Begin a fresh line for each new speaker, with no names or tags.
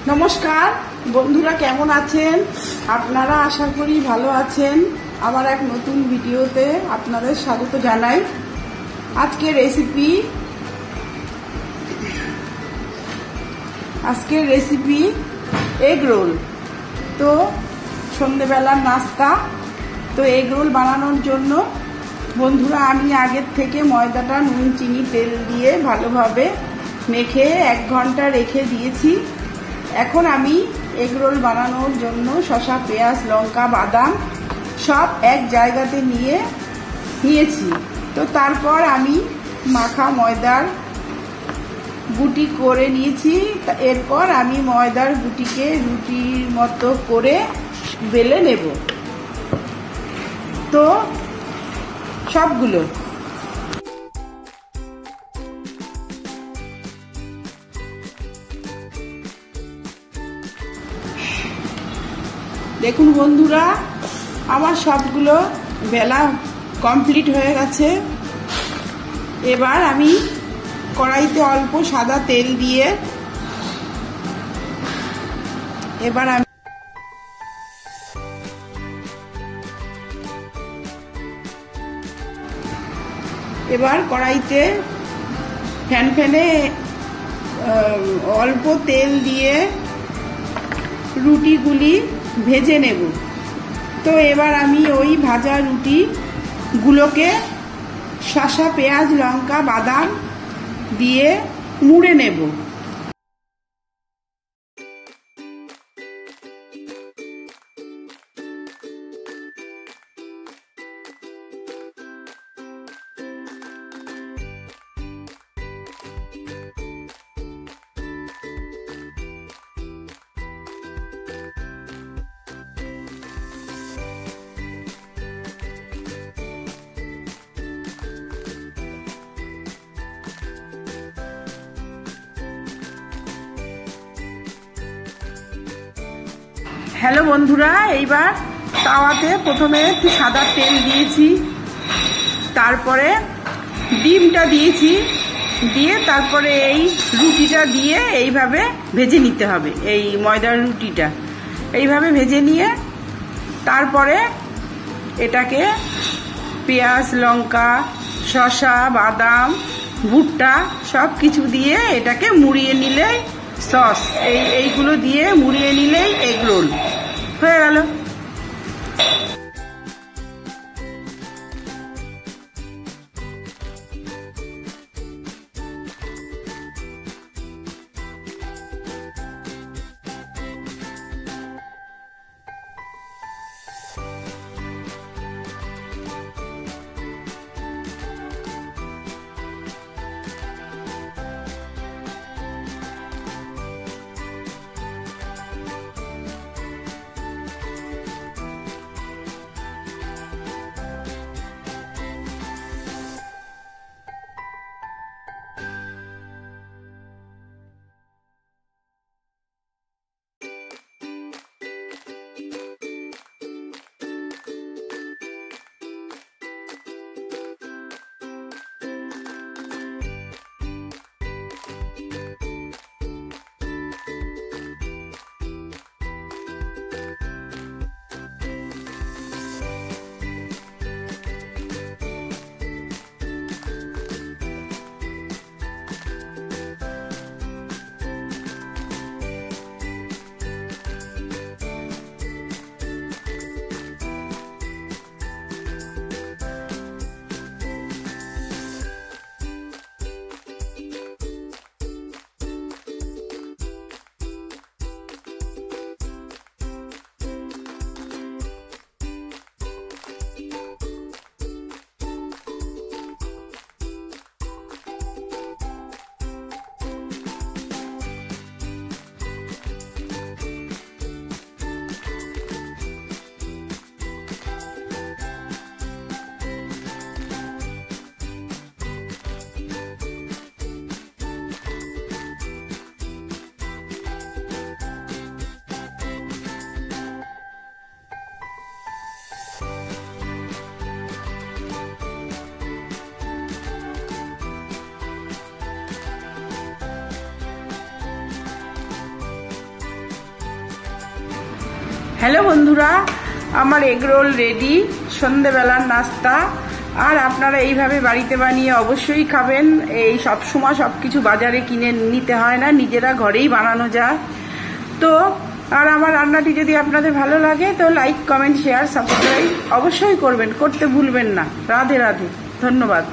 নমস্কার বন্ধুরা, কেমন আছেন আপনারা? আশা করি ভালো আছেন। আমার এক নতুন ভিডিওতে আপনাদের স্বাগত জানাই। আজকের রেসিপি এগ রোল। তো সন্ধেবেলার নাস্তা। তো এগ রোল বানানোর জন্য বন্ধুরা আমি আগের থেকে ময়দাটা নুন চিনি তেল দিয়ে ভালোভাবে মেখে 1 ঘন্টা রেখে দিয়েছি। এখন আমি এগ রোল বানানোর জন্য শসা, পেঁয়াজ, লঙ্কা, বাদাম সব এক জায়গাতে নিয়েছি। তো তারপর আমি মাখা ময়দার গুটি করে নিয়েছি। এরপর আমি ময়দার গুটিকে রুটির মতো করে বেলে নেব। তো সবগুলো দেখুন বন্ধুরা, আমার সবগুলো বেলা কমপ্লিট হয়ে গেছে। এবার আমি কড়াইতে অল্প সাদা তেল দিয়ে এবার কড়াইতে ফ্যানে অল্প তেল দিয়ে রুটিগুলি ভেজে নেব। তো এবার আমি ওই ভাজা রুটিগুলোকে শসা, পেঁয়াজ, লঙ্কা, বাদাম দিয়ে মুড়ে নেব। হ্যালো বন্ধুরা, এইবার তাওয়াতে প্রথমে একটু সাদা তেল দিয়েছি, তারপরে ডিমটা দিয়েছি, দিয়ে তারপরে এই রুটিটা দিয়ে এইভাবে ভেজে নিতে হবে। এই ময়দার রুটিটা এইভাবে ভেজে নিয়ে তারপরে এটাকে পেঁয়াজ, লঙ্কা, শসা, বাদাম, ভুট্টা সব কিছু দিয়ে এটাকে মুড়িয়ে নিলেই সস এইগুলো দিয়ে মুড়িয়ে নিলেই এগ রোল হয়ে গেল। হ্যালো বন্ধুরা, আমার এগ রোল রেডি, সন্ধেবেলার নাস্তা। আর আপনারা এইভাবে বাড়িতে বানিয়ে অবশ্যই খাবেন। এই সবসময় সব কিছু বাজারে কিনে নিতে হয় না, নিজেরা ঘরেই বানানো যায়। তো আর আমার রান্নাটি যদি আপনাদের ভালো লাগে তো লাইক, কমেন্ট, শেয়ার, সাবস্ক্রাইব অবশ্যই করবেন, করতে ভুলবেন না। রাধে রাধে, ধন্যবাদ।